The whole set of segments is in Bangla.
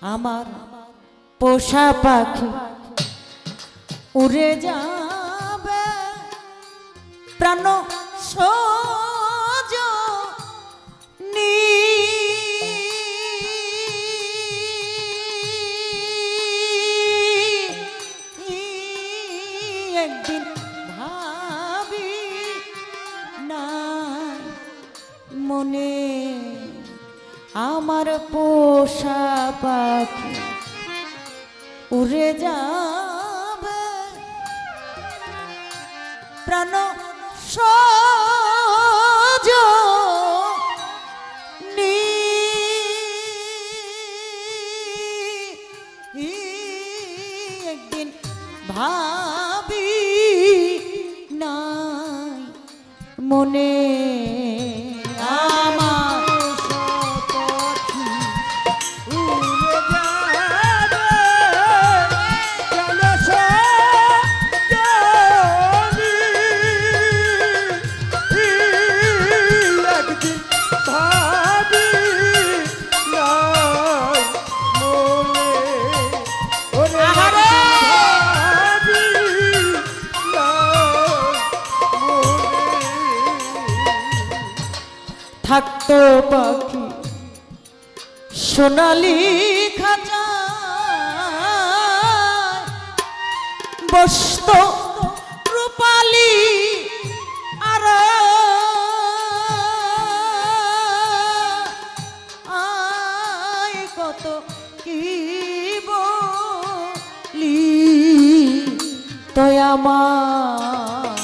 আমার পোষা পাখি উড়ে যাবে প্রাণ সজনী একদিন ভাবি নাই মনে আমার পোষা পাখি উড়ে যাবে প্রাণ সজনী একদিন ভাবি নাই মনে আমার থাকতো পাখি সোনালি খাঁচা বসত রূপালি আর কত কি বলি তো আমার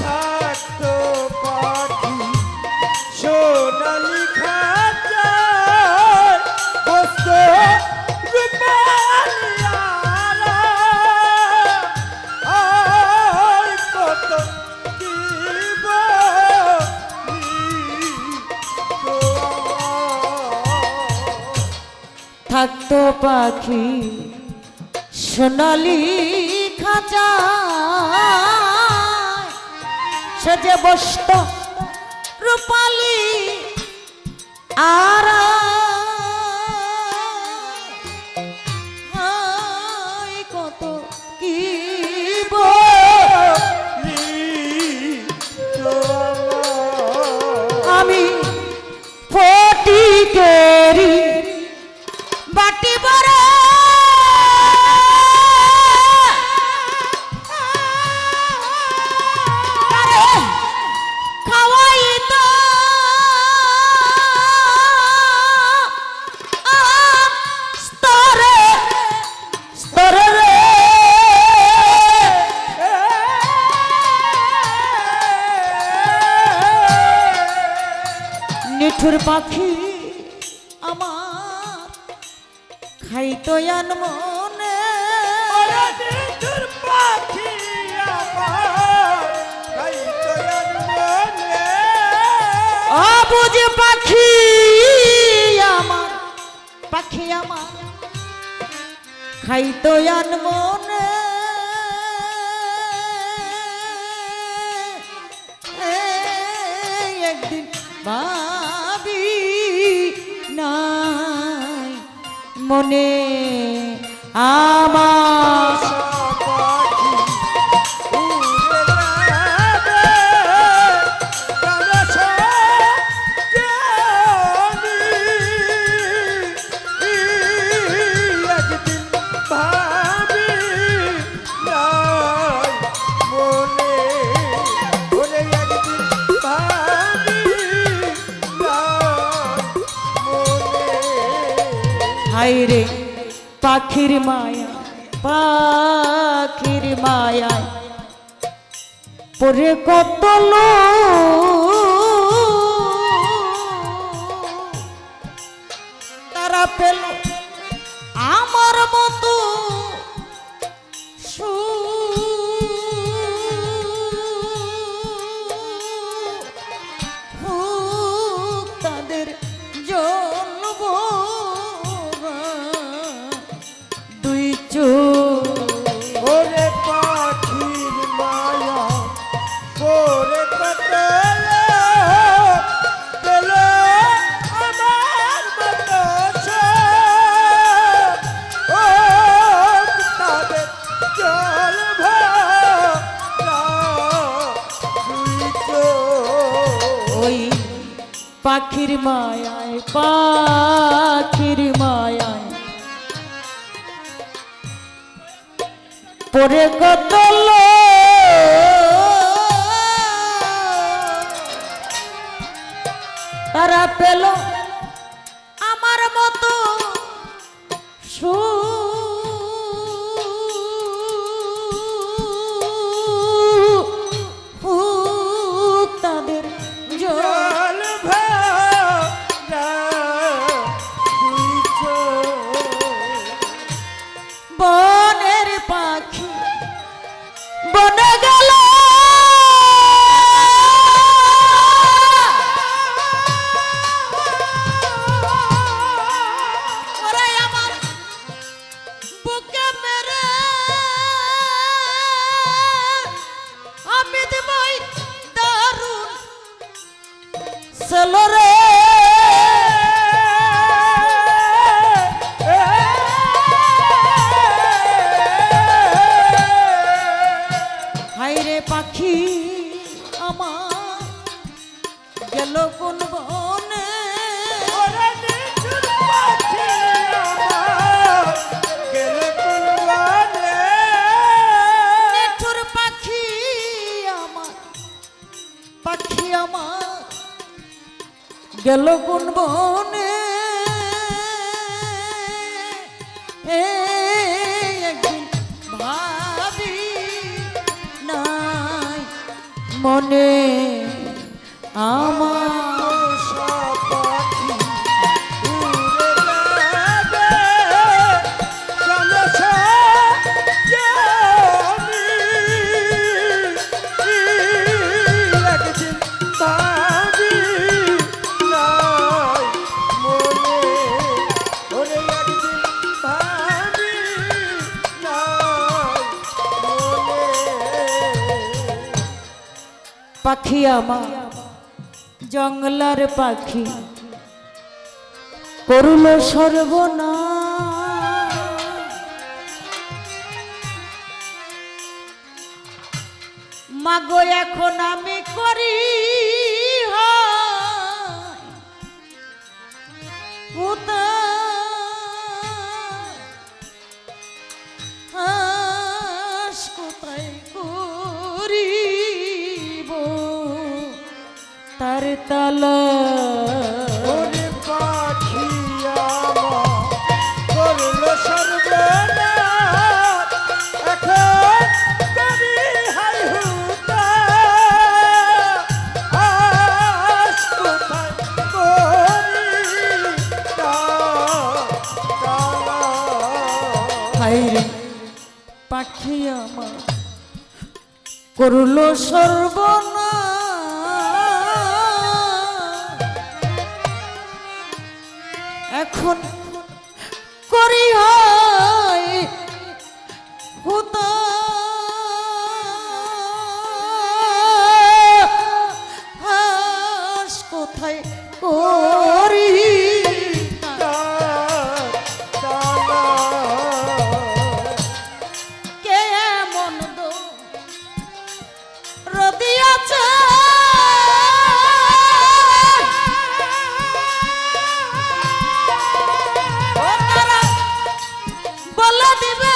থাকতো পাখি সোনালি খাঁচায় বসত রূপালি আর কত কি বলি তো থাকতো পাখি সোনালি খাঁচা সে যে বসত রূপালি আর কত কি বলি তো আমি ফটিকেরি বাটি বড় নিঠুর পাখি আমার খাইতো আন মনে নিঠুর পাখি আমার খাইতো আন মনে অবুঝ পাখি আমার খাইতো আন মনে একদিন ভাবি নাই মনে আমার হায়রে পাখির মায়া পরে কত তারা পেল আমার মতো তাদের জন্ম দুই চোখ ওরে পাখির মায়া পরে কত পেল আমার মতো পাখির মায়ায় পাখির মায়ায় পরে কত তারা পেল আমার মতো তাদের জল ভরা দুই চোখ বনের পাখি বনে গেল ওরে আমার বুকে মেরে আমি দেবই দারুণ সেলরে হায়রে পাখি আমার গেল কোন বনে ওরে নিঠুর পাখি আমার গেল কোন বনে নিঠুর পাখি আমার গেল কোন বনে একদিন ভাবি নাই মনে আমার পোষা পাখি উড়ে যাবে চলেছে জানি একদিন ভাবি নাই মনে ওরে একদিন ভাবি নাই মনে পাখি আমার জঙ্গলার পাখি করল সর্বনাশ মাগো এখন আমি করি কোথায় করিব তার তালা ওরে পাখি আমার করলো সর্বনাশ এখন করি হাই হুতাশ কোথায় করি তালা হায়রে পাখি আমার করল সর্বনাশ এখন করি হয় হুতাশ কোথায় করি কে এমন রদিয়াছে ও তারা বলে দিবে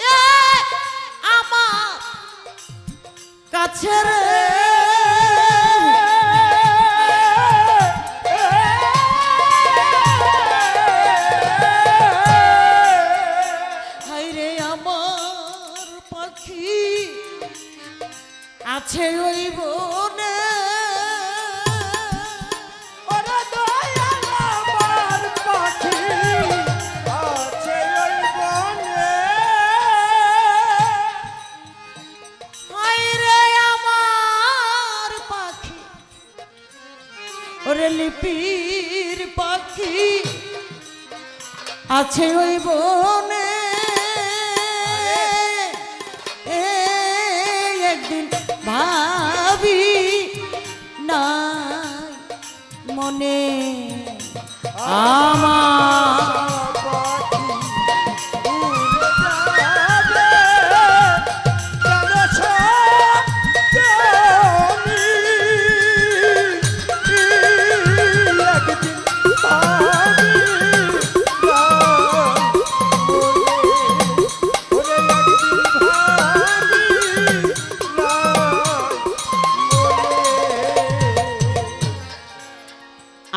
এ আমার কাছে রে হায়রে আমার পাখি আছে ওই বনে ওরে দয়াল আমার পাখি আছে ওই বনে হায়রে আমার পাখি ওরে লিপির পাখি আছে ওই বনে একদিন ভাবি নাই মনে আমার পাখি উড়ে যাবে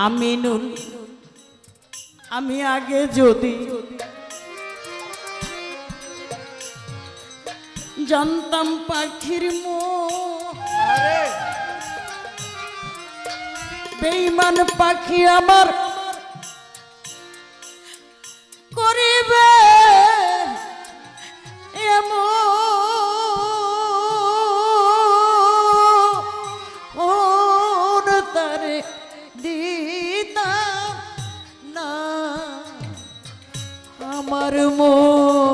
আমিনুল আমি আগে যদি জানতাম পাখির আরে বেঈমান পাখি আমার করিবে এমন তারে দিতাম না আমার মন